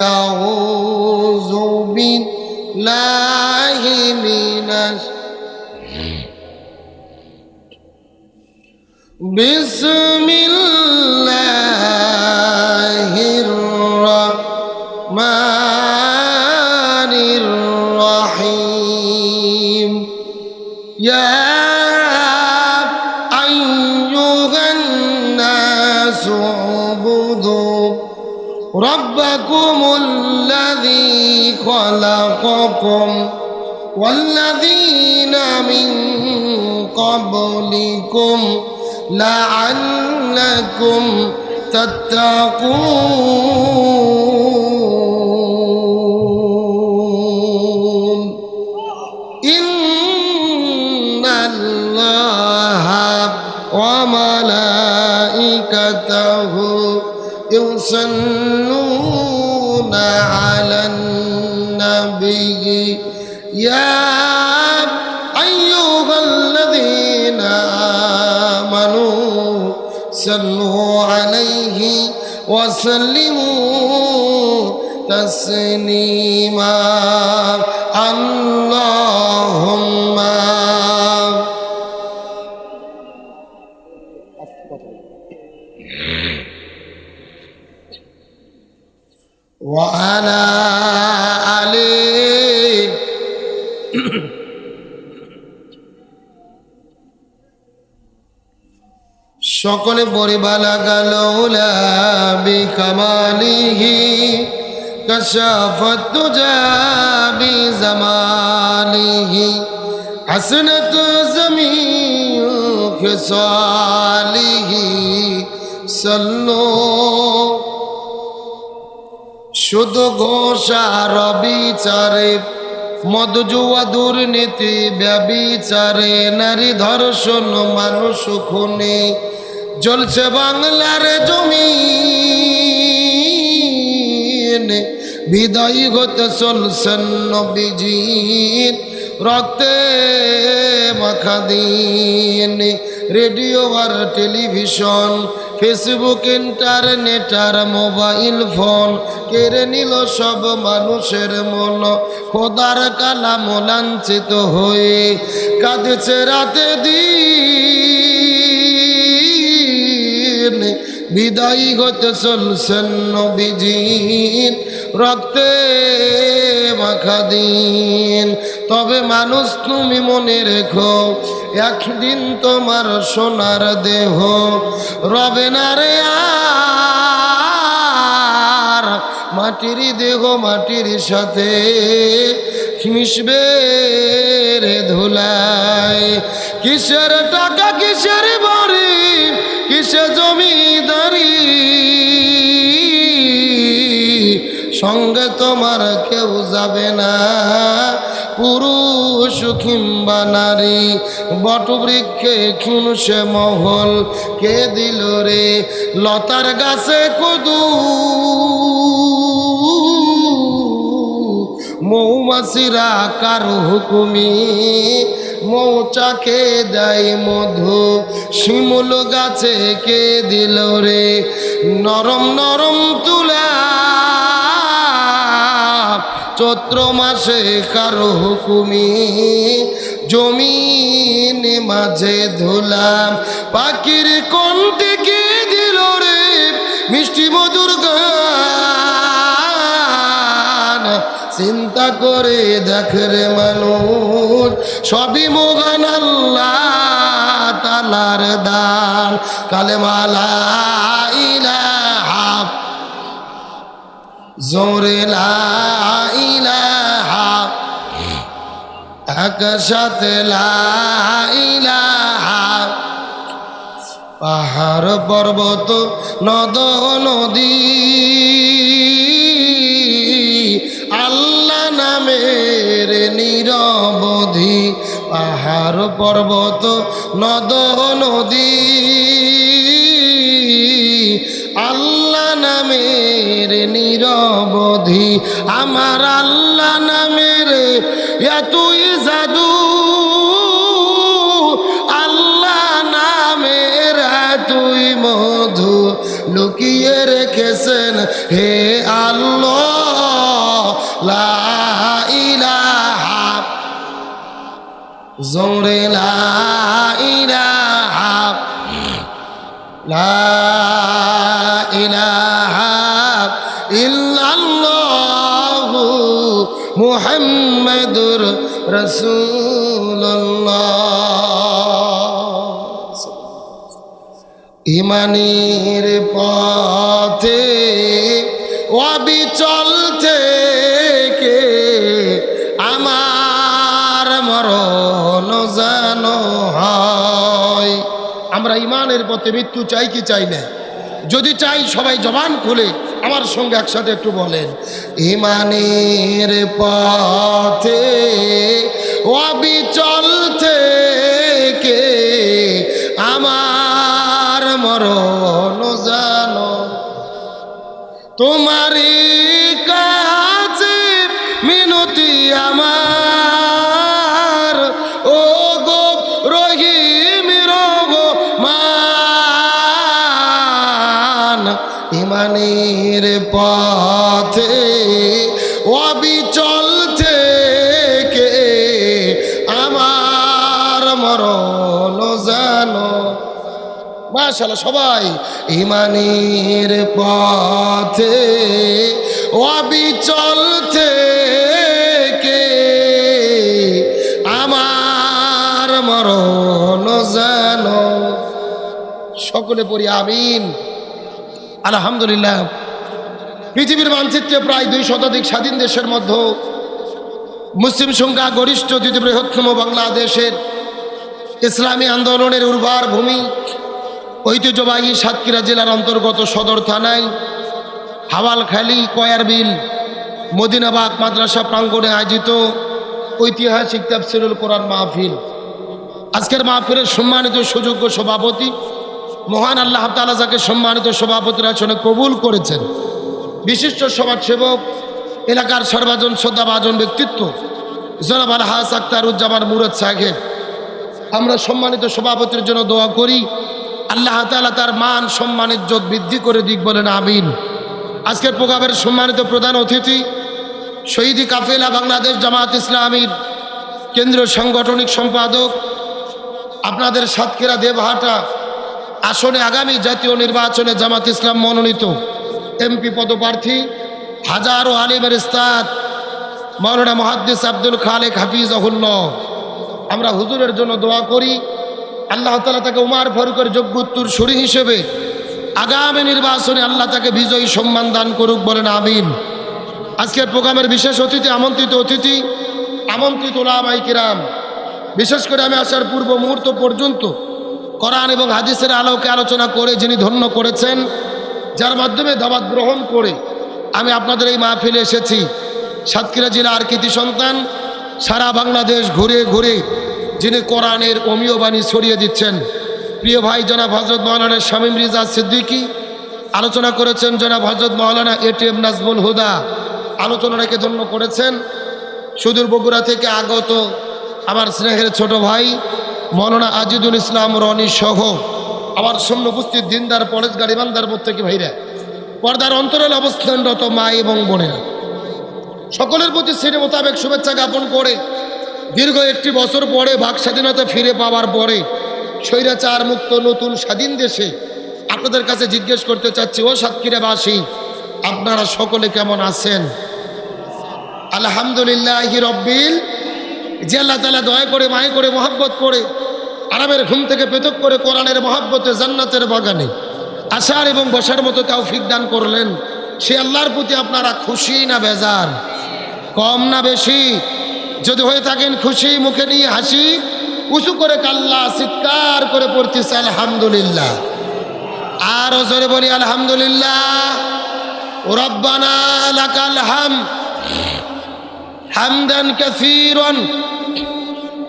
أعوذ بالله من بسم الله الرحمن الرحيم يا أيها الناس اعبدوا ربكم الذي خلقكم والذين من قبلكم لعلكم تتقون إن الله وملائكته يصلون على النبي يا أيها الذين آمنوا صلوا عليه وسلموا تسليما اللهم وعلى آله সকলে পড়ে বালাগাল উলা বিকামালিহি কাশাফাত তুজা বিজামালিহি হাসনাত জামিউ খিসালিহি সাল্লু শুধু ঘোষার বিচারে মদ জুয়া দুর্নীতি ব্যভিচারে নারী ধর্ষণ মানুষ খুনে জ্বলছে বাংলার জমিন বিদায়ী হতে চলছেন নবীজির রক্তে মাখা দিন রেডিও আর টেলিভিশন ফেসবুক ইন্টারনেট আর মোবাইল ফোন কেড়ে নিল সব মানুষের মন খোদার কালাম লাঞ্ছিত হয়ে কাঁদছে রাতে দিন বিদায়ী হতে চলছেন নবীজির রক্তে মাখা দিন তবে মানুষ তুমি মনে রেখো একদিন তোমার সোনার দেহ রবে না রে আর মাটির দেহ মাটির সাথে মিশবে রে ধুলায় কিসের টাকা কিসের বাড়ি কিসের জমিদারি সঙ্গে তোমার কেউ যাবে না পুরুষ কিংবা নারী বটবৃক্ষে খুনসে মহল কে দিল রে লতার গাছে কদু মৌমাছিরা কারো হুকুমি মৌচাকে দেয় মধু শিমুল গাছে কে দিল রে নরম নরম তুলা চৈত্র মাসে কারো হুকুমি জমিন মাঝে ধুলাম পাখির কণ্ঠে কে দিল রে মিষ্টি মধুর গান চিন্তা করে দেখ রে মানুষ সবই মহান আল্লাহ তাআলার দান কালেমা লা ইলাহা জোরে লা ইলাহা একসাথে লা ইলাহা পাহাড় পর্বত নদ নদী আল্লাহ নামের নিরবধি পাহাড় পর্বত নদ নদী আল্লাহ নামের নিরবধি আমার আল্লাহ নামের এতই জাদু আল্লাহ নামের এতই মধু লুকিয়ে রেখেছেন হে আল্লাহ লা ইলাহা জোরে লা ইলাহা লা ইলাহা ইল্লাল্লাহু মুহাম্মাদুর রাসূলুল্লাহ। ইমানের পথে অবিচল থেকে আমার মরণ যেন হয়। আমরা ইমানের পথে মৃত্যু চাই কি চাই না? যদি চাই সবাই জবান খুলে আমার সঙ্গে একসাথে একটু বলেন, ইমানের পথে অবিচল থেকে আমার মরণ যেন তোমারই কাছে মিনতি আমার, ও গো রহিম রহমান। ইমানের পথে অবিচল থেকে আমার মরণ যেন, মাশাআল্লাহ সবাই, ইমানের পথে অবিচল থেকে আমার মরণ যেন, সকলে পড়ি আমিন। আলহামদুলিল্লাহ। পৃথিবীর মানচিত্রে প্রায় 2 শতাধিক স্বাধীন দেশের মধ্যে মুসলিম সংখ্যা গরিষ্ঠ দ্বিতীয় বৃহত্তম বাংলাদেশের ইসলামী আন্দোলনের উর্বর ভূমি ঐতিহ্যবাহী সাতক্ষীরা জেলার অন্তর্গত সদর থানায় হাওয়ালখালী কয়ারবিল মদিনাবাগ মাদ্রাসা প্রাঙ্গণে আয়োজিত ঐতিহাসিক তাফসীরুল কোরআন মাহফিল। আজকের মাহফিলের সম্মানিত সুযোগ্য সভাপতি মহান আল্লাহ তাআলা যাকে সম্মানিত সভাপতির আসনে কবুল করেছেন, বিশিষ্ট সমাজসেবক এলাকার সর্বজন শ্রদ্ধাভাজন ব্যক্তিত্ব জনাব আলহাজ আখতারুজ্জামান মুরাদ সাহেব, আমরা সম্মানিত সভাপতির জন্য দোয়া করি আল্লাহ তাআলা তার মান সম্মান ইজ্জত বৃদ্ধি করে দিক, বলেন আমিন। আজকের প্রোগ্রামের সম্মানিত প্রধান অতিথি শহীদি কাফেলা বাংলাদেশ জামাত ইসলামীর কেন্দ্রীয় সাংগঠনিক সম্পাদক, আপনাদের সাতক্ষীরা দেবহাটা আসনে আগামী জাতীয় নির্বাচনে জামাত ইসলাম মনোনীত এমপি পদপ্রার্থী হাজারো আলিমের উস্তাদ মাওলানা মুহাদ্দিস আব্দুল খালেক হাফিজাহুল্লাহ, আমরা হুজুরের জন্য দোয়া করি আল্লাহ তাআলা তাকে উমর ফারুকের যোগ্য উত্তরসূরি হিসেবে আগামী নির্বাচনে আল্লাহ তাকে বিজয়ী সম্মান দান করুক, বলেন আমিন। আজকের প্রোগ্রামের বিশেষ অতিথি, আমন্ত্রিত উলামায়ে কিরাম, বিশেষ করে আমি আসার পূর্ব মুহূর্ত পর্যন্ত কোরআন এবং হাদিসের আলোকে আলোচনা করে যিনি ধন্য করেছেন, যার মাধ্যমে দাওয়াত গ্রহণ করে আমি আপনাদের এই মাহফিলে এসেছি। সাতক্ষীরা জেলার কৃতি সন্তান, সারা বাংলাদেশ ঘুরে ঘুরে যিনি কোরআনের অমীয় বাণী ছড়িয়ে দিচ্ছেন, প্রিয় ভাই জনাব হযরত মাওলানা শামীম রিজা সিদ্দিকী, আলোচনা করেছেন জনাব হযরত মাওলানা এটিএম নাজমুল হুদা, আলোচনাটাকে ধন্য করেছেন সুদূর বগুড়া থেকে আগত আমার স্নেহের ছোট ভাই মাওলানা আজিদুল ইসলাম রনি সহ আমার সামনে উপস্থিত দিনদার পরেশগার ইমানদার প্রত্যেকে ভাইরা, পর্দার অন্তরালে অবস্থানরত মা এবং বোনেরা, সকলের প্রতি শ্রেণী মোতাবেক শুভেচ্ছা জ্ঞাপন করে দীর্ঘ 1 বছর পরে বাক স্বাধীনতা ফিরে পাওয়ার পরে স্বৈরাচার মুক্ত নতুন স্বাধীন দেশে আপনাদের কাছে জিজ্ঞেস করতে চাচ্ছি, ও সাতক্ষীরাবাসী, আপনারা সকলে কেমন আছেন? আলহামদুলিল্লাহি রব্বিল, যে আল্লাহ তাআলা দয়া করে মায়া করে মহব্বত করে আরামের ঘুম থেকে পৃথক করে কোরআনের মহব্বতে জান্নাতের বাগানে আসার এবং বসার মতো তৌফিক দান করলেন, সে আল্লাহর প্রতি আপনারা খুশি না বেজার? কম না বেশি? যদি হয়ে থাকেন খুশি, মুখে নিয়ে হাসি, উঁচু করে কাল্লা চিৎকার করে পড়তেছে আলহামদুলিল্লাহ। আরো জোরে বলি আলহামদুলিল্লাহ। রব্বানা লাকাল হামদ হামদান কাসীরান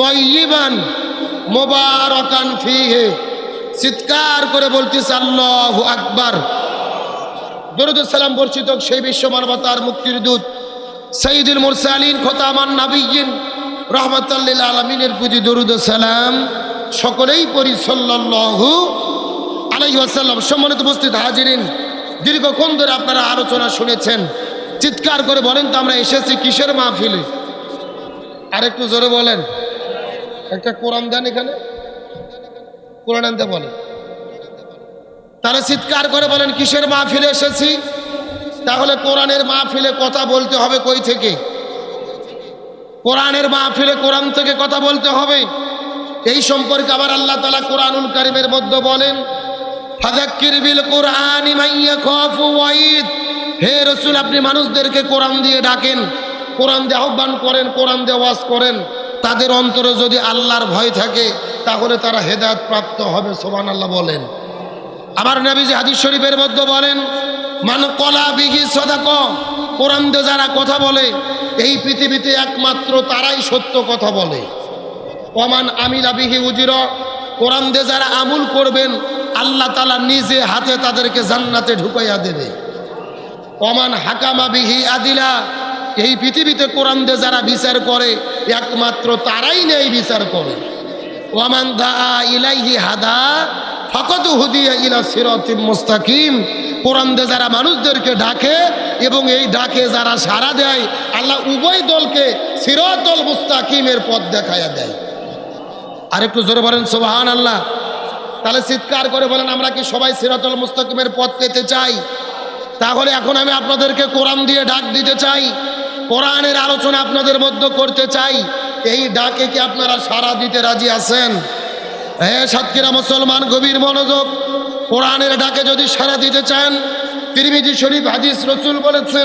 তাইয়িবান মুবারাকান ফীহি, চিৎকার করে বলতেছে আল্লাহু আকবার। দরুদ ও সালাম বর্ষিত সেই বিশ্ব মানবতার মুক্তির দূত সাইয়্যিদুল মুরসালিন খতামান নাবিয়্যিন রাহমাতাল লিল আলামিনের প্রতি দরুদ ও সালাম সকলেই পড়ি সাল্লাল্লাহু আলাইহি ওয়াসাল্লাম। সম্মানিত উপস্থিত হাজিরিন, দীর্ঘক্ষণ ধরে আপনারা আলোচনা শুনেছেন, চিৎকার করে বলেন তো আমরা এসেছি কিসের মাহফিলে? আর একটু জোরে বলেন। একটা কোরআন দেন এখানে, কোরআন আনতে বলেন। তারা চিৎকার করে বলেন কিসের মাহফিলে এসেছি? তাহলে কোরআনের মাহফিলে কথা বলতে হবে কই থেকে? কোরআনের মাহফিলে কোরআন থেকে কথা বলতে হবে। এই সম্পর্কে আবার আল্লাহ তাআলা কোরআনুল কারীমের মধ্যে বলেন, ফাযাক্কির বিল কুরআনি মান ইয়াখাফু ওয়াঈদ। হে রাসূল, আপনি মানুষদেরকে কোরআন দিয়ে ডাকেন, কোরআন দিয়ে আহ্বান করেন, কোরআন দিয়ে ওয়াজ করেন। তাদের অন্তরে যদি আল্লাহর ভয় থাকে তাহলে তারা হেদায়েত প্রাপ্ত হবে। সুবহানাল্লাহ বলেন। আমার নবীজি হাদিস শরীফের মধ্যে বলেন, মান ক্বালা বিহি সাদাকা। কোরআন দিয়ে যারা কথা বলে এই পৃথিবীতে একমাত্র তারাই সত্য কথা বলে। ওমান আমিলা বিহি উজরা। কোরআন দিয়ে যারা আমল করবেন আল্লাহ তাআলা নিজে হাতে তাদেরকে জান্নাতে ঢুকাইয়া দেবে। ওমান হাকামা বিহি আদিলা। এই পৃথিবীতে কোরআন দিয়ে যারা বিচার করে একমাত্র তারাই ন্যায় বিচার করে। ওয়ামান দাআ ইলাইহি হাদা ফাকাদ হুদিয়া ইলা সিরাতিম মুস্তাকিম। কোরআন দিয়ে যারা মানুষদেরকে ডাকে এবং এই ডাকে যারা সাড়া দেয় আল্লাহ উভয় দলকে সিরাতুল মুস্তাকিমের পথ দেখায়া দেয়। আরেকটু জোরে বলেন সুবহানাল্লাহ। তাহলে চিৎকার করে বলেন আমরা কি সবাই সিরাতুল মুস্তাকিমের পথ পেতে চাই? তাহলে এখন আমি আপনাদেরকে কোরআন দিয়ে ডাক দিতে চাই, কোরআনের আলোচনা আপনাদের মধ্যে করতে চাই। এই ডাকে কি আপনারা সাড়া দিতে রাজি আছেন? হ্যাঁ সাতক্ষীরা মুসলমান, গভীর মনোযোগ। কোরআনের ডাকে যদি সাড়া দিতে চান, তিরমিজি শরীফ হাদিস রাসূল বলেছেন,